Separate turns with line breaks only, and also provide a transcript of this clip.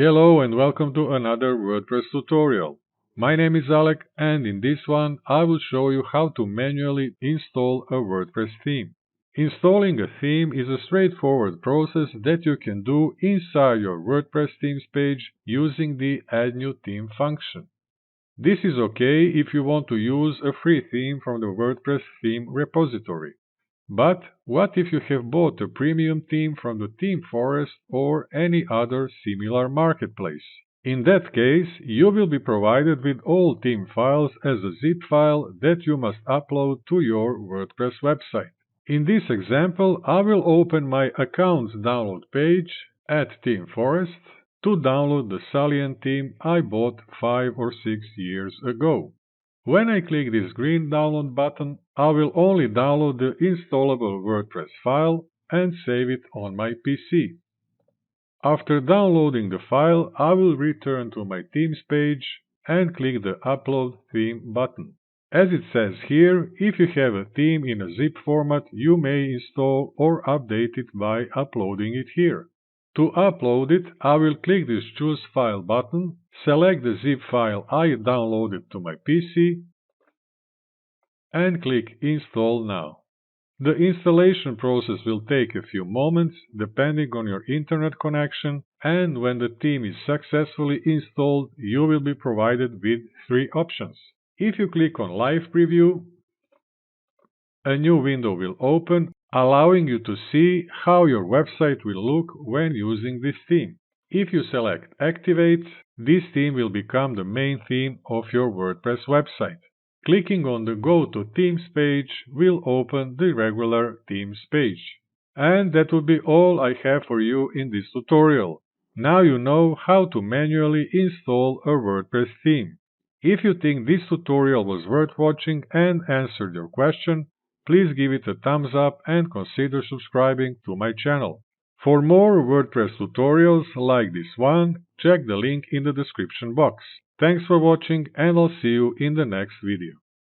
Hello and welcome to another WordPress tutorial. My name is Alek and in this one I will show you how to manually install a WordPress theme. Installing a theme is a straightforward process that you can do inside your WordPress themes page using the Add New Theme function. This is okay if you want to use a free theme from the WordPress theme repository. But what if you have bought a premium theme from the ThemeForest or any other similar marketplace? In that case, you will be provided with all theme files as a zip file that you must upload to your WordPress website. In this example, I will open my Accounts download page at ThemeForest to download the Salient theme I bought 5 or 6 years ago. When I click this green download button, I will only download the installable WordPress file and save it on my PC. After downloading the file, I will return to my themes page and click the Upload Theme button. As it says here, if you have a theme in a zip format, you may install or update it by uploading it here. To upload it, I will click this Choose File button, select the zip file I downloaded to my PC, and click Install Now. The installation process will take a few moments depending on your internet connection, and when the theme is successfully installed, you will be provided with 3 options. If you click on Live Preview, a new window will open, allowing you to see how your website will look when using this theme. If you select Activate, this theme will become the main theme of your WordPress website. Clicking on the Go to Themes page will open the regular Themes page. And that will be all I have for you in this tutorial. Now you know how to manually install a WordPress theme. If you think this tutorial was worth watching and answered your question, please give it a thumbs up and consider subscribing to my channel. For more WordPress tutorials like this one, check the link in the description box. Thanks for watching and I'll see you in the next video.